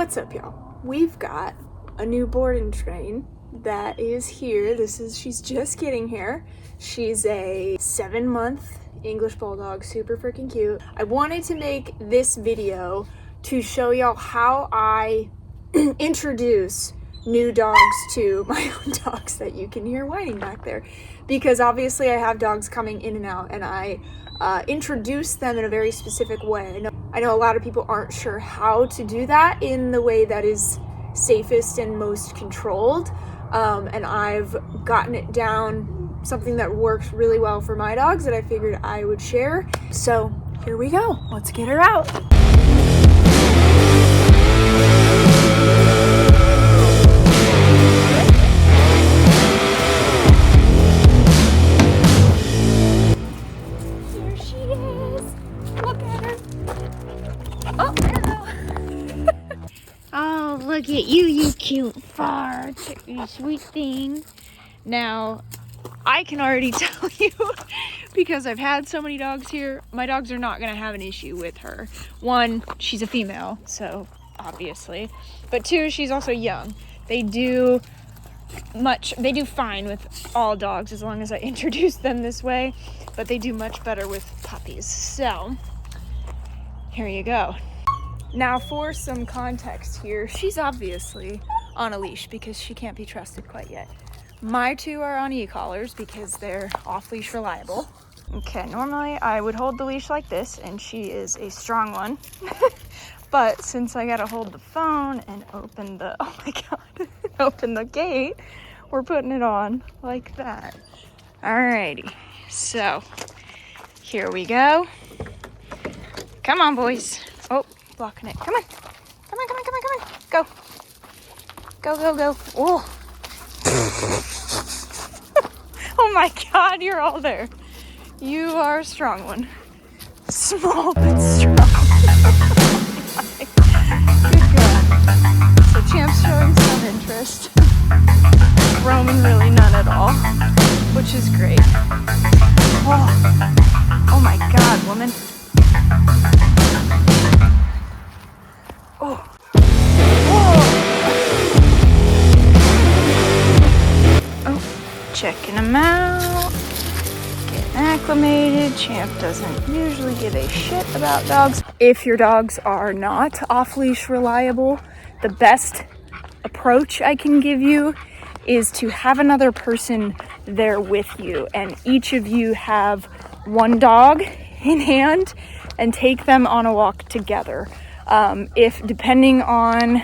What's up, y'all? We've got a new board and train that is here. She's just getting here. She's a 7-month English Bulldog, super freaking cute. I wanted to make this video to show y'all how I introduce new dogs to my own dogs that you can hear whining back there. Because obviously I have dogs coming in and out, and I introduce them in a very specific way. I know a lot of people aren't sure how to do that in the way that is safest and most controlled, and I've gotten it down, something that works really well for my dogs that I figured I would share. So here we go. Let's get her out. Oh, look at you, you cute fart, you sweet thing. Now, I can already tell you, because I've had so many dogs here, my dogs are not going to have an issue with her. One, she's a female, so obviously. But two, she's also young. They do fine with all dogs as long as I introduce them this way, but they do much better with puppies. So, here you go. Now for some context here, she's obviously on a leash because she can't be trusted quite yet. My two are on e-collars because they're off-leash reliable. Okay, normally I would hold the leash like this, and she is a strong one. But since I gotta hold the phone and open the, oh my God, open the gate, we're putting it on like that. Alrighty, so here we go. Come on, boys. Oh. Blocking it. Come on. Come on, come on, come on, come on. Go. Go, go, go. Oh. Oh my God, you're all there. You are a strong one. Small but strong. Good girl. So Champ's showing some interest. Roman really none at all, which is great. Oh my God, woman. Oh. Oh, checking them out, getting acclimated. Champ doesn't usually give a shit about dogs. If your dogs are not off-leash reliable, the best approach I can give you is to have another person there with you, and each of you have one dog in hand and take them on a walk together. If depending on,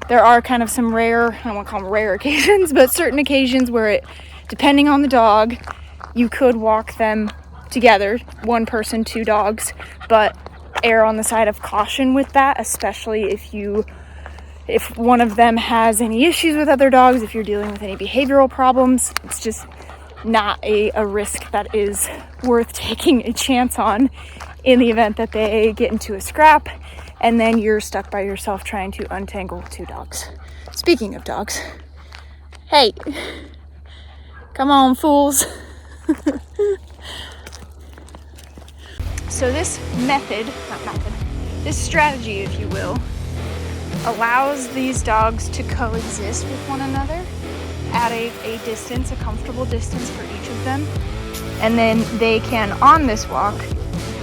there are kind of some rare, I won't call them rare occasions, but certain occasions where depending on the dog, you could walk them together, one person, two dogs, but err on the side of caution with that, especially if one of them has any issues with other dogs, if you're dealing with any behavioral problems. It's just not a risk that is worth taking a chance on in the event that they get into a scrap and then you're stuck by yourself trying to untangle two dogs. Speaking of dogs, hey, come on, fools. So this this strategy, if you will, allows these dogs to coexist with one another at a distance, a comfortable distance for each of them. And then they can, on this walk,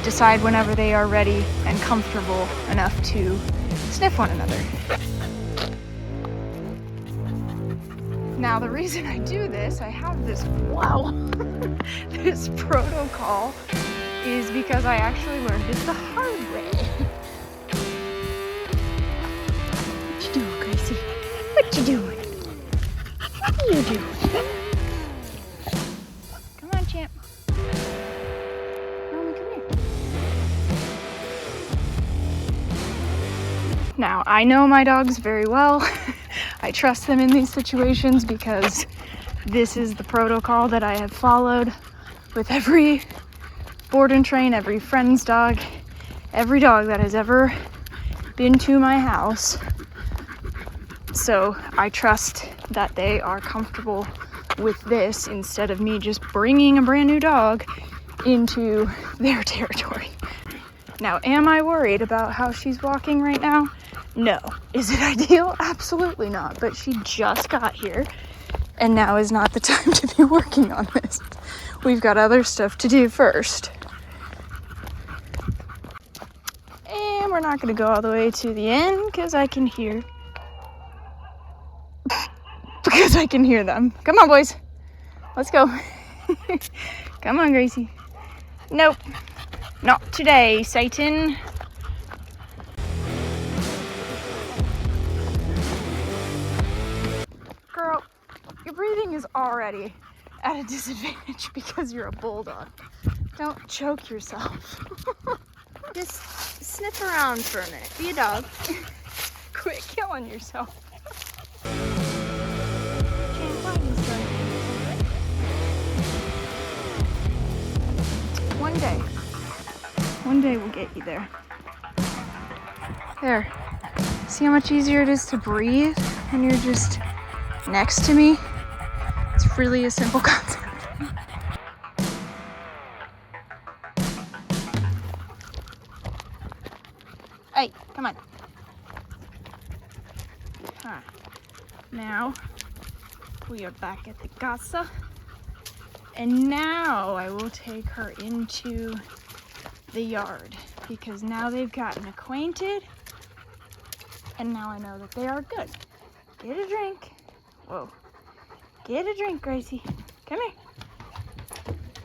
decide whenever they are ready and comfortable enough to sniff one another. Now, the reason I do this, I have this, this protocol, is because I actually learned it the hard way. What you doing, Gracie? What you doing? What are you doing? Come on, Champ. Now, I know my dogs very well. I trust them in these situations because this is the protocol that I have followed with every board and train, every friend's dog, every dog that has ever been to my house. So I trust that they are comfortable with this instead of me just bringing a brand new dog into their territory. Now, am I worried about how she's walking right now? No. Is it ideal? Absolutely not. But she just got here, and now is not the time to be working on this. We've got other stuff to do first. And we're not going to go all the way to the end because I can hear them. Come on, boys. Let's go. Come on, Gracie. Nope. Not today, Satan. Girl, your breathing is already at a disadvantage because you're a bulldog. Don't choke yourself. Just sniff around for a minute. Be a dog. Quit killing yourself. Can't find this guy. One day we'll get you there. There. See how much easier it is to breathe when you're just next to me? It's really a simple concept. Hey, come on. Huh. Now, we are back at the casa. And now I will take her into the yard because now they've gotten acquainted and now I know that they are good. Get a drink. Whoa. Get a drink, Gracie. Come here.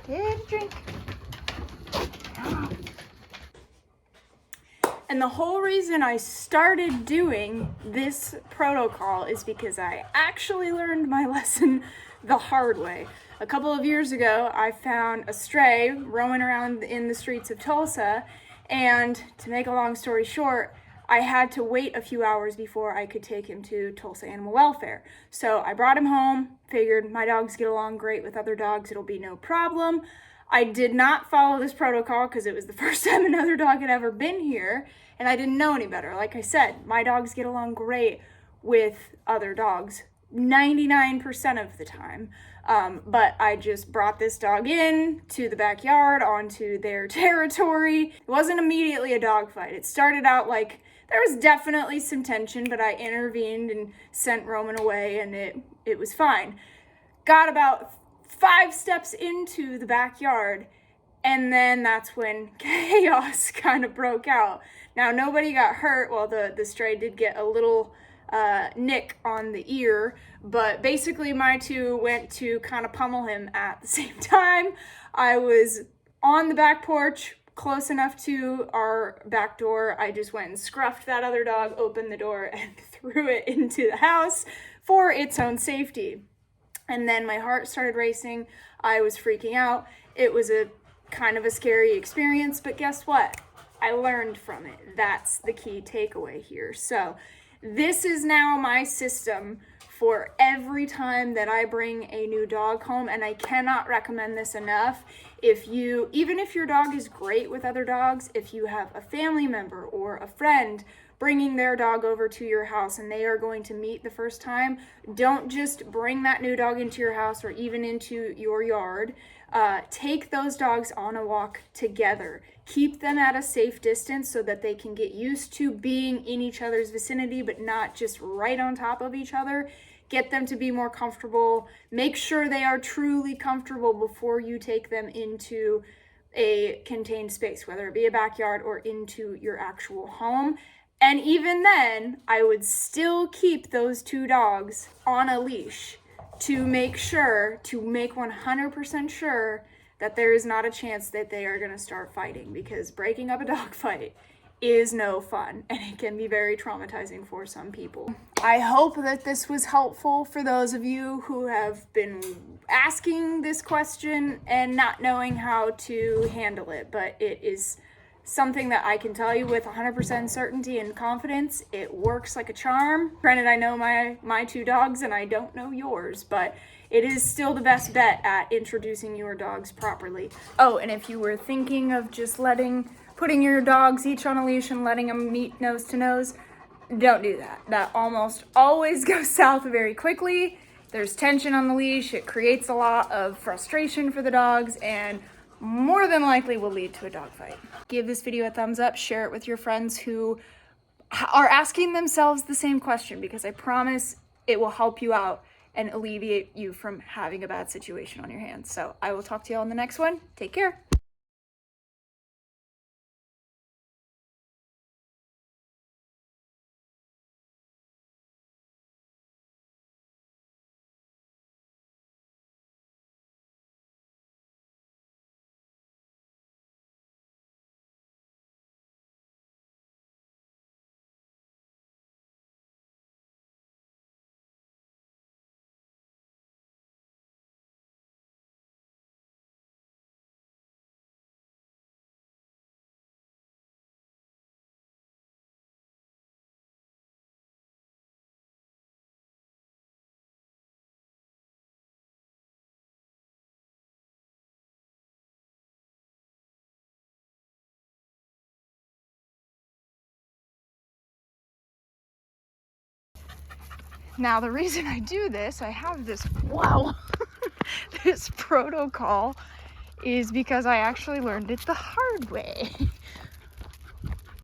Get a drink. Come on. And the whole reason I started doing this protocol is because I actually learned my lesson the hard way. A couple of years ago, I found a stray roaming around in the streets of Tulsa, and to make a long story short, I had to wait a few hours before I could take him to Tulsa Animal Welfare. So I brought him home, figured my dogs get along great with other dogs, it'll be no problem. I did not follow this protocol because it was the first time another dog had ever been here, and I didn't know any better. Like I said, my dogs get along great with other dogs 99% of the time. But I just brought this dog in to the backyard onto their territory. It wasn't immediately a dog fight. It started out like there was definitely some tension, but I intervened and sent Roman away, and it was fine. Got about 5 steps into the backyard, and then that's when chaos kind of broke out. Now, nobody got hurt. Well, the stray did get a little nick on the ear, but basically my two went to kind of pummel him at the same time. I was on the back porch, close enough to our back door. I just went and scruffed that other dog, opened the door, and threw it into the house for its own safety. And then my heart started racing. I was freaking out. It was a kind of a scary experience, but guess what? I learned from it. That's the key takeaway here. So this is now my system for every time that I bring a new dog home, and I cannot recommend this enough. Even if your dog is great with other dogs, if you have a family member or a friend bringing their dog over to your house and they are going to meet the first time, don't just bring that new dog into your house or even into your yard. Take those dogs on a walk together. Keep them at a safe distance so that they can get used to being in each other's vicinity, but not just right on top of each other. Get them to be more comfortable. Make sure they are truly comfortable before you take them into a contained space, whether it be a backyard or into your actual home. And even then, I would still keep those 2 dogs on a leash to make 100% sure that there is not a chance that they are going to start fighting, because breaking up a dog fight is no fun and it can be very traumatizing for some people. I hope that this was helpful for those of you who have been asking this question and not knowing how to handle it, but it is something that I can tell you with 100% certainty and confidence. It works like a charm. Granted, I know my 2 dogs and I don't know yours, but it is still the best bet at introducing your dogs properly. Oh, and if you were thinking of just putting your dogs each on a leash and letting them meet nose to nose, don't do that. That almost always goes south very quickly. There's tension on the leash. It creates a lot of frustration for the dogs and more than likely will lead to a dog fight. Give this video a thumbs up, share it with your friends who are asking themselves the same question, because I promise it will help you out and alleviate you from having a bad situation on your hands. So I will talk to you all in the next one. Take care. Now, the reason I do this, I have this, wow, this protocol, is because I actually learned it the hard way.